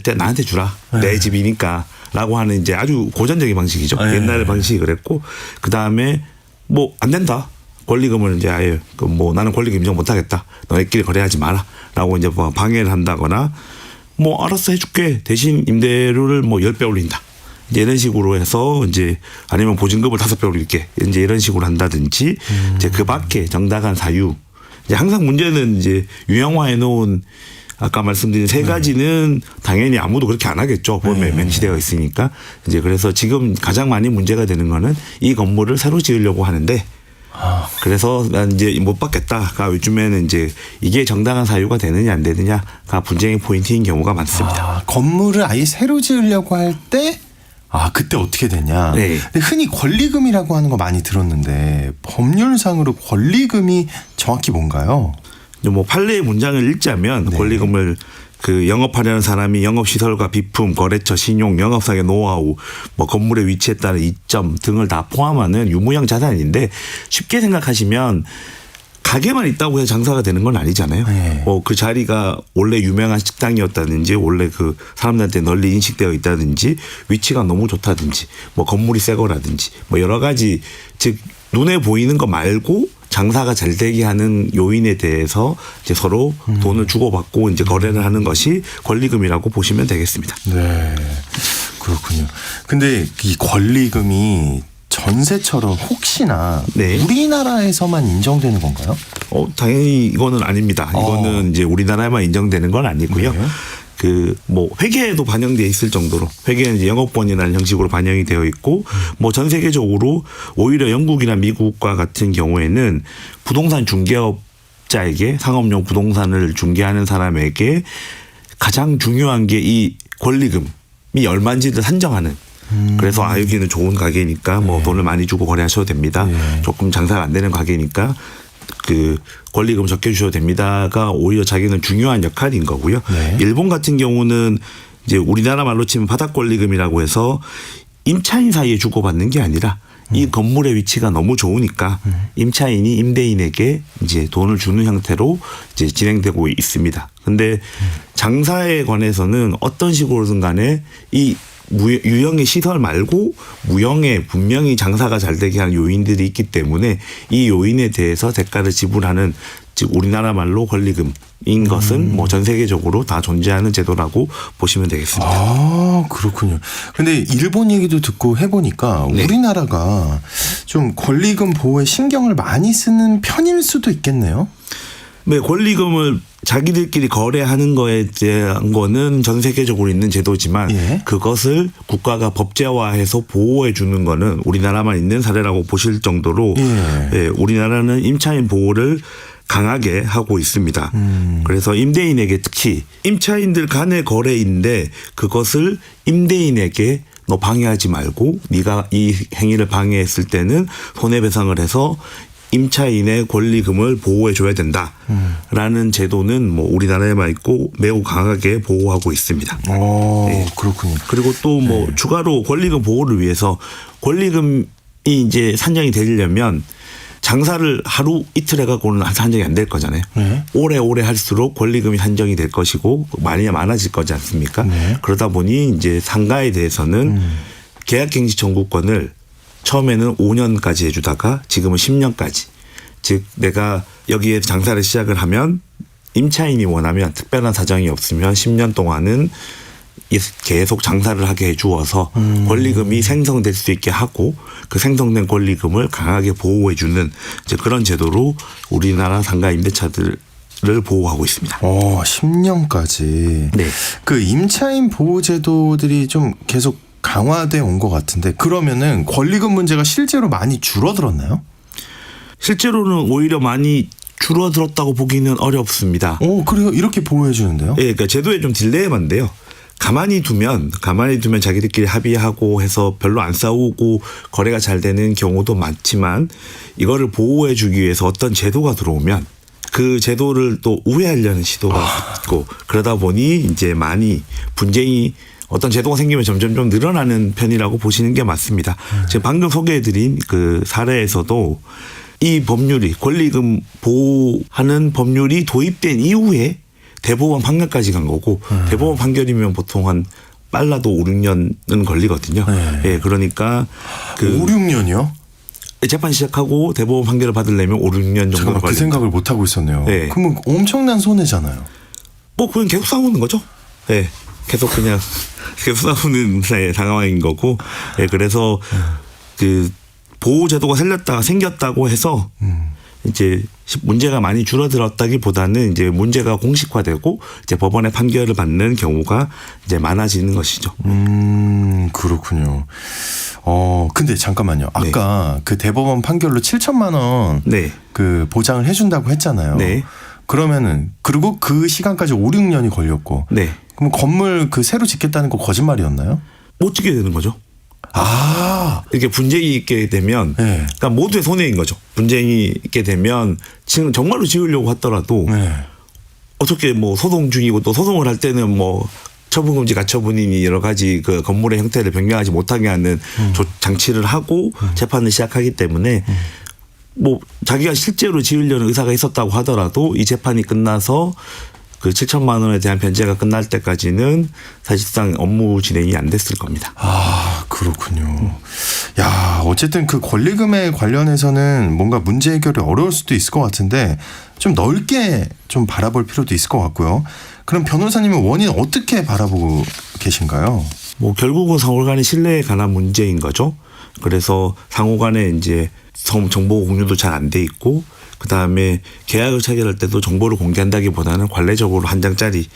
때 나한테 주라. 내 집이니까라고 하는 이제 아주 고전적인 방식이죠. 네. 옛날의 방식이 그랬고 그다음에 뭐 안 된다. 권리금을 이제 아예 뭐 나는 권리금 인정 못하겠다. 너네끼리 거래하지 마라라고 이제 뭐 방해를 한다거나 뭐 알았어 해줄게 대신 임대료를 뭐 10배 올린다. 이제 이런 식으로 해서 이제 아니면 보증금을 5배 올릴게 이제 이런 식으로 한다든지 이제 그 밖에 정당한 사유. 이제 항상 문제는 이제 유형화해 놓은 아까 말씀드린 세 가지는 당연히 아무도 그렇게 안 하겠죠. 법에 명시되어 있으니까. 이제 그래서 지금 가장 많이 문제가 되는 거는 이 건물을 새로 지으려고 하는데 그래서 난 이제 못 받겠다가 요즘에는 이제 이게 정당한 사유가 되느냐 안 되느냐가 분쟁의 포인트인 경우가 많습니다. 건물을 아예 새로 지으려고 할 때 그때 어떻게 되냐. 네. 근데 흔히 권리금이라고 하는 거 많이 들었는데 법률상으로 권리금이 정확히 뭔가요? 뭐 판례의 문장을 읽자면 네. 권리금을 그 영업하려는 사람이 영업시설과 비품, 거래처, 신용, 영업상의 노하우, 뭐 건물의 위치에 따른 이점 등을 다 포함하는 유무형 자산인데 쉽게 생각하시면 가게만 있다고 해서 장사가 되는 건 아니잖아요. 네. 뭐 그 자리가 원래 유명한 식당이었다든지 원래 그 사람들한테 널리 인식되어 있다든지 위치가 너무 좋다든지 뭐 건물이 새 거라든지 뭐 여러 가지 즉 눈에 보이는 거 말고 장사가 잘 되게 하는 요인에 대해서 이제 서로 돈을 주고받고 이제 거래를 하는 것이 권리금이라고 보시면 되겠습니다. 네. 그렇군요. 근데 이 권리금이 전세처럼 혹시나 네. 우리나라에서만 인정되는 건가요? 당연히 이거는 아닙니다. 이거는 이제 우리나라에만 인정되는 건 아니고요. 네. 그 뭐 회계에도 반영돼 있을 정도로 회계는 이제 영업권이라는 형식으로 반영이 되어 있고 뭐 전 세계적으로 오히려 영국이나 미국과 같은 경우에는 부동산 중개업자에게 상업용 부동산을 중개하는 사람에게 가장 중요한 게 이 권리금이 얼마인지를 산정하는. 그래서 여기는 좋은 가게니까 뭐 돈을 많이 주고 거래하셔도 됩니다. 조금 장사가 안 되는 가게니까 그 권리금 적게 주셔도 됩니다가 오히려 자기는 중요한 역할인 거고요. 네. 일본 같은 경우는 이제 우리나라 말로 치면 바닥 권리금이라고 해서 임차인 사이에 주고받는 게 아니라 이 건물의 위치가 너무 좋으니까 임차인이 임대인에게 이제 돈을 주는 형태로 이제 진행되고 있습니다. 근데 장사에 관해서는 어떤 식으로든 간에 이 유형의 시설 말고 무형의 분명히 장사가 잘 되게 하는 요인들이 있기 때문에 이 요인에 대해서 대가를 지불하는 즉 우리나라 말로 권리금인 것은 뭐 전 세계적으로 다 존재하는 제도라고 보시면 되겠습니다. 그렇군요. 근데 일본 얘기도 듣고 해보니까 네. 우리나라가 좀 권리금 보호에 신경을 많이 쓰는 편일 수도 있겠네요. 네, 권리금을 자기들끼리 거래하는 거에 대한 거는 전 세계적으로 있는 제도지만 예. 그것을 국가가 법제화해서 보호해 주는 거는 우리나라만 있는 사례라고 보실 정도로 예, 우리나라는 임차인 보호를 강하게 하고 있습니다. 그래서 임대인에게 특히 임차인들 간의 거래인데 그것을 임대인에게 너 방해하지 말고 네가 이 행위를 방해했을 때는 손해배상을 해서 임차인의 권리금을 보호해 줘야 된다라는 제도는 뭐 우리나라에만 있고 매우 강하게 보호하고 있습니다. 네. 그렇군요. 그리고 또 뭐 추가로 권리금 보호를 위해서 권리금이 이제 산정이 되려면 장사를 하루 이틀 해갖고는 산정이 안 될 거잖아요. 네. 오래 할수록 권리금이 산정이 될 것이고 많이 많아질 거지 않습니까? 네. 그러다 보니 이제 상가에 대해서는 계약갱신 청구권을 처음에는 5년까지 해주다가 지금은 10년까지. 즉 내가 여기에 장사를 시작을 하면 임차인이 원하면 특별한 사정이 없으면 10년 동안은 계속 장사를 하게 해주어서 권리금이 생성될 수 있게 하고 그 생성된 권리금을 강하게 보호해주는 이제 그런 제도로 우리나라 상가 임대차들을 보호하고 있습니다. 10년까지. 네. 그 임차인 보호 제도들이 좀 계속 강화돼 온 것 같은데 그러면은 권리금 문제가 실제로 많이 줄어들었나요? 실제로는 오히려 많이 줄어들었다고 보기는 어렵습니다. 그래요? 이렇게 보호해 주는데요? 예, 그러니까 제도에 좀 딜레마인데요. 가만히 두면 자기들끼리 합의하고 해서 별로 안 싸우고 거래가 잘 되는 경우도 많지만 이거를 보호해 주기 위해서 어떤 제도가 들어오면 그 제도를 또 우회하려는 시도가 있고 그러다 보니 이제 많이 분쟁이 어떤 제도가 생기면 점점 좀 늘어나는 편이라고 보시는 게 맞습니다. 지금 방금 소개해드린 그 사례에서도 이 법률이 권리금 보호하는 법률이 도입된 이후에 대법원 판결까지 간 거고 대법원 판결이면 보통 한 빨라도 5, 6년은 걸리거든요. 예, 그러니까 5, 6년이요? 재판 시작하고 대법원 판결을 받으려면 5, 6년 정도 잠깐만, 그 걸립니다. 생각을 못 하고 있었네요. 네. 그러면 엄청난 손해잖아요. 뭐 그냥 계속 싸우는 거죠. 네. 계속 그냥 계속 싸우는 상황인 거고. 네. 그래서 그 보호 제도가 생겼다고 해서 이제 문제가 많이 줄어들었다기보다는 이제 문제가 공식화되고 이제 법원의 판결을 받는 경우가 이제 많아지는 것이죠. 그렇군요. 근데 잠깐만요. 아까 그 대법원 판결로 7천만 원 네. 그 보장을 해준다고 했잖아요. 네. 그러면은 그리고 그 시간까지 5, 6년이 걸렸고. 네. 그럼 건물 그 새로 짓겠다는 거 거짓말이었나요? 못 지게 되는 거죠. 이렇게 분쟁이 있게 되면, 네. 그러니까 모두의 손해인 거죠. 분쟁이 있게 되면 지금 정말로 지으려고 하더라도 네. 어떻게 뭐 소송 중이고 또 소송을 할 때는 뭐 처분금지 가처분이니 여러 가지 그 건물의 형태를 변경하지 못하게 하는 장치를 하고 재판을 시작하기 때문에 뭐 자기가 실제로 지으려는 의사가 있었다고 하더라도 이 재판이 끝나서 그 7천만 원에 대한 변제가 끝날 때까지는 사실상 업무 진행이 안 됐을 겁니다. 그렇군요. 야, 어쨌든 그 권리금에 관련해서는 뭔가 문제 해결이 어려울 수도 있을 것 같은데 좀 넓게 좀 바라볼 필요도 있을 것 같고요. 그럼 변호사님은 원인 어떻게 바라보고 계신가요? 뭐 결국은 상호 간의 신뢰에 관한 문제인 거죠. 그래서 상호 간에 이제 정보 공유도 잘 안 돼 있고 그다음에 계약을 체결할 때도 정보를 공개한다기보다는 관례적으로 한 장짜리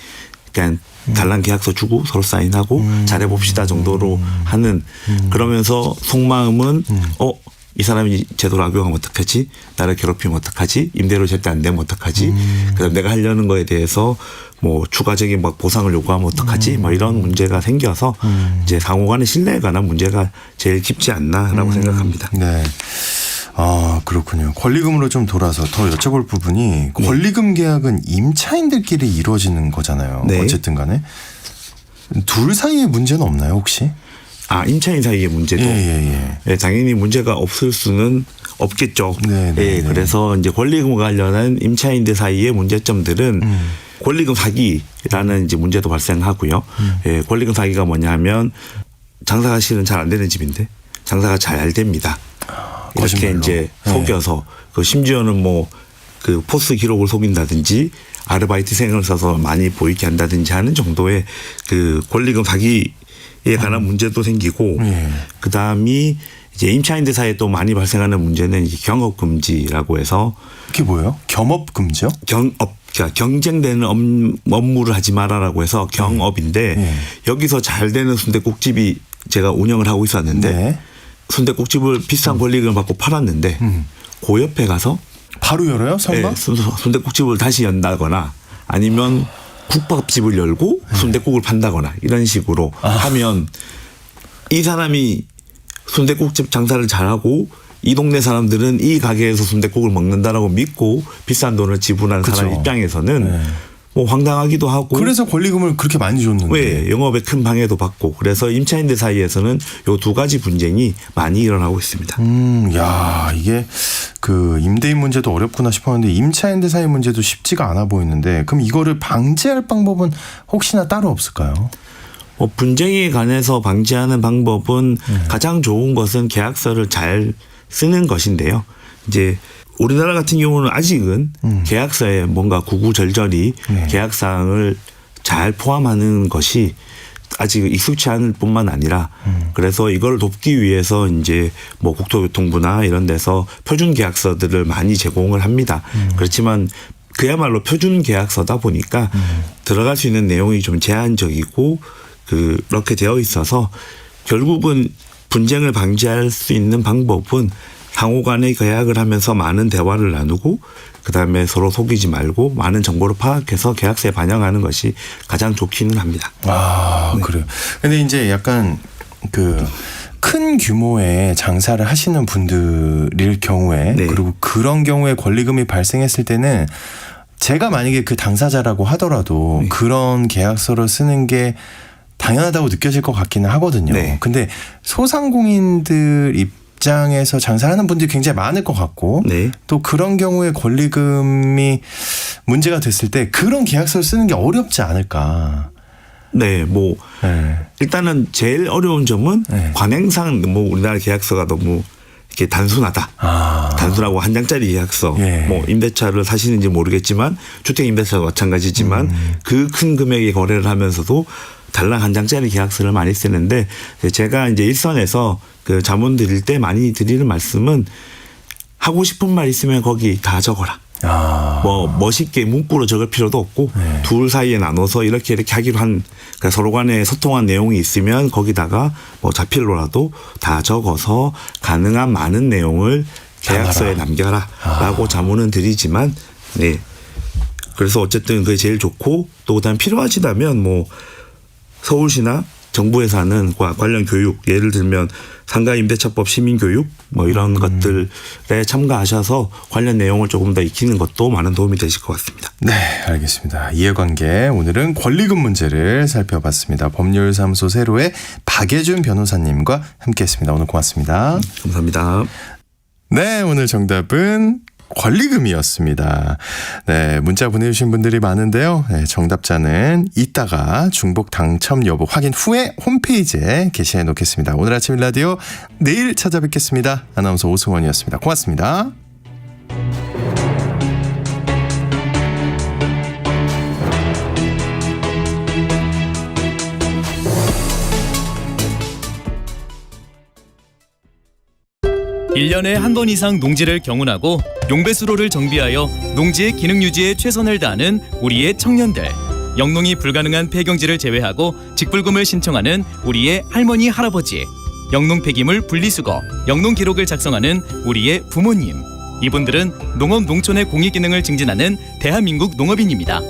그러니까 단랑 계약서 주고 서로 사인하고 잘해봅시다 정도로 하는 그러면서 속마음은 이 사람이 제도를 악용하면 어떡하지? 나를 괴롭히면 어떡하지? 임대료 절대 안 되면 어떡하지? 그다음 내가 하려는 거에 대해서 뭐 추가적인 막 보상을 요구하면 어떡하지? 뭐 이런 문제가 생겨서 이제 상호 간의 신뢰에 관한 문제가 제일 깊지 않나라고 생각합니다. 네. 그렇군요. 권리금으로 좀 돌아서 더 여쭤볼 부분이 권리금 계약은 임차인들끼리 이루어지는 거잖아요. 네. 어쨌든 간에. 둘 사이에 문제는 없나요, 혹시? 임차인 사이의 문제도 예, 당연히 문제가 없을 수는 없겠죠. 예, 그래서 이제 권리금과 관련한 임차인들 사이의 문제점들은 권리금 사기라는 이제 문제도 발생하고요. 예, 권리금 사기가 뭐냐면 장사가 실은 잘 안 되는 집인데 장사가 잘 됩니다. 이렇게 거짓말로. 이제 속여서 그 심지어는 뭐 그 포스 기록을 속인다든지 아르바이트생을 써서 많이 보이게 한다든지 하는 정도의 그 권리금 사기에 관한 문제도 생기고 그다음이 이제 임차인들 사이에 또 많이 발생하는 문제는 이제 경업 금지라고 해서 그게 뭐예요? 겸업 금지요? 그러니까 경쟁되는 업무를 하지 마라라고 해서 경업인데 여기서 잘 되는 순댓국집이 제가 운영을 하고 있었는데 순댓국집을 비싼 권리금을 받고 팔았는데 그 옆에 가서 바로 열어요? 설마? 순댓국집을 다시 연다거나 아니면 국밥집을 열고 순댓국을 판다거나 이런 식으로 하면 이 사람이 순댓국집 장사를 잘하고 이 동네 사람들은 이 가게에서 순댓국을 먹는다라고 믿고 비싼 돈을 지불하는 사람 입장에서는 뭐 황당하기도 하고 그래서 권리금을 그렇게 많이 줬는데 왜 영업에 큰 방해도 받고 그래서 임차인들 사이에서는 요 두 가지 분쟁이 많이 일어나고 있습니다. 야, 이게 그 임대인 문제도 어렵구나 싶었는데 임차인들 사이 문제도 쉽지가 않아 보이는데 그럼 이거를 방지할 방법은 혹시나 따로 없을까요? 분쟁에 관해서 방지하는 방법은 가장 좋은 것은 계약서를 잘 쓰는 것인데요. 이제 우리나라 같은 경우는 아직은 계약서에 뭔가 구구절절히 계약사항을 잘 포함하는 것이 아직 익숙치 않을 뿐만 아니라 그래서 이걸 돕기 위해서 이제 뭐 국토교통부나 이런 데서 표준 계약서들을 많이 제공을 합니다. 그렇지만 그야말로 표준 계약서다 보니까 들어갈 수 있는 내용이 좀 제한적이고 그렇게 되어 있어서 결국은 분쟁을 방지할 수 있는 방법은 상호 간에 계약을 하면서 많은 대화를 나누고 그다음에 서로 속이지 말고 많은 정보를 파악해서 계약서에 반영하는 것이 가장 좋기는 합니다. 그래요. 근데 이제 약간 그 큰 규모의 장사를 하시는 분들일 경우에 그리고 그런 경우에 권리금이 발생했을 때는 제가 만약에 그 당사자라고 하더라도 그런 계약서를 쓰는 게 당연하다고 느껴질 것 같기는 하거든요. 근데 소상공인들 입장에서 장사하는 분들이 굉장히 많을 것 같고 또 그런 경우에 권리금이 문제가 됐을 때 그런 계약서를 쓰는 게 어렵지 않을까. 일단은 제일 어려운 점은 관행상 뭐 우리나라 계약서가 너무 이게 단순하다. 단순하고 한 장짜리 계약서. 예. 뭐 임대차를 사시는지 모르겠지만 주택 임대차도 마찬가지지만 그 큰 금액의 거래를 하면서도 달랑 한 장짜리 계약서를 많이 쓰는데 제가 이제 일선에서 그 자문 드릴 때 많이 드리는 말씀은 하고 싶은 말 있으면 거기 다 적어라. 뭐 멋있게 문구로 적을 필요도 없고 둘 사이에 나눠서 이렇게 하기로 한 그러니까 서로 간에 소통한 내용이 있으면 거기다가 뭐 자필로라도 다 적어서 가능한 많은 내용을 계약서에 남겨라라고 자문은 드리지만 네. 그래서 어쨌든 그게 제일 좋고 또 그다음 필요하시다면 뭐 서울시나 정부에서 하는 관련 교육 예를 들면 상가 임대차법 시민교육 뭐 이런 것들에 참가하셔서 관련 내용을 조금 더 익히는 것도 많은 도움이 되실 것 같습니다. 네, 알겠습니다. 이해관계 오늘은 권리금 문제를 살펴봤습니다. 법률사무소 세로의 박예준 변호사님과 함께했습니다. 오늘 고맙습니다. 감사합니다. 네, 오늘 정답은 권리금이었습니다. 네, 문자 보내주신 분들이 많은데요. 네, 정답자는 이따가 중복 당첨 여부 확인 후에 홈페이지에 게시해 놓겠습니다. 오늘 아침 일라디오 내일 찾아뵙겠습니다. 아나운서 오승원이었습니다. 고맙습니다. 일 년에 한 번 이상 농지를 경운하고 용배수로를 정비하여 농지의 기능 유지에 최선을 다하는 우리의 청년들, 영농이 불가능한 폐경지를 제외하고 직불금을 신청하는 우리의 할머니 할아버지, 영농 폐기물 분리수거, 영농 기록을 작성하는 우리의 부모님, 이분들은 농업 농촌의 공익 기능을 증진하는 대한민국 농업인입니다.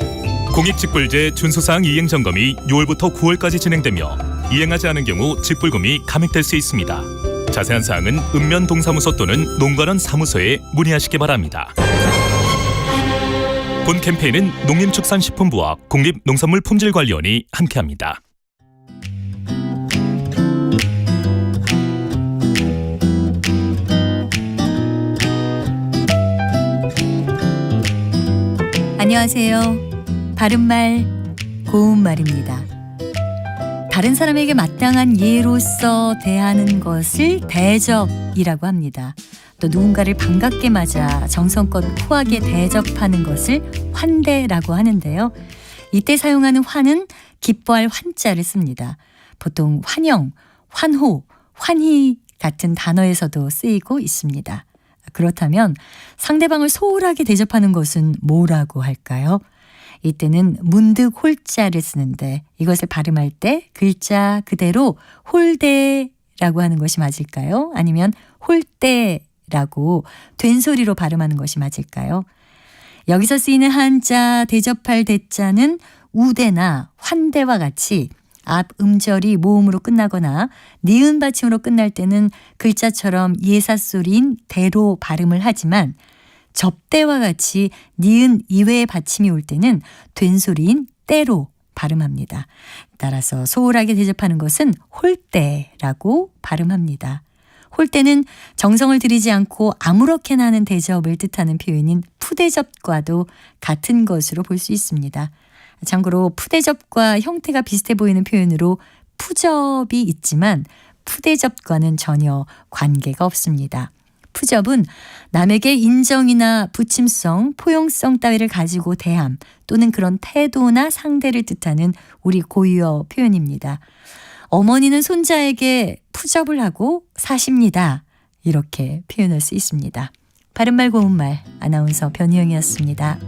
공익직불제 준수사항 이행 점검이 6월부터 9월까지 진행되며 이행하지 않은 경우 직불금이 감액될 수 있습니다. 자세한 사항은 읍면 동사무소 또는 농가련 사무소에 문의하시기 바랍니다. 본 캠페인은 농림축산식품부와 국립농산물품질관리원이 함께합니다. 안녕하세요. 바른말 고운말입니다. 다른 사람에게 마땅한 예로서 대하는 것을 대접이라고 합니다. 또 누군가를 반갑게 맞아 정성껏 후하게 대접하는 것을 환대라고 하는데요. 이때 사용하는 환은 기뻐할 환자를 씁니다. 보통 환영, 환호, 환희 같은 단어에서도 쓰이고 있습니다. 그렇다면 상대방을 소홀하게 대접하는 것은 뭐라고 할까요? 이때는 문득 홀자를 쓰는데 이것을 발음할 때 글자 그대로 홀대라고 하는 것이 맞을까요? 아니면 홀대라고 된소리로 발음하는 것이 맞을까요? 여기서 쓰이는 한자 대접할 대자는 우대나 환대와 같이 앞 음절이 모음으로 끝나거나 니은 받침으로 끝날 때는 글자처럼 예사소리인 대로 발음을 하지만 접대와 같이 니은 이외의 받침이 올 때는 된소리인 때로 발음합니다. 따라서 소홀하게 대접하는 것은 홀대라고 발음합니다. 홀대는 정성을 들이지 않고 아무렇게나 하는 대접을 뜻하는 표현인 푸대접과도 같은 것으로 볼 수 있습니다. 참고로 푸대접과 형태가 비슷해 보이는 표현으로 푸접이 있지만 푸대접과는 전혀 관계가 없습니다. 푸접은 남에게 인정이나 부침성, 포용성 따위를 가지고 대함 또는 그런 태도나 상대를 뜻하는 우리 고유어 표현입니다. 어머니는 손자에게 푸접을 하고 사십니다. 이렇게 표현할 수 있습니다. 바른말 고운말 아나운서 변희영이었습니다.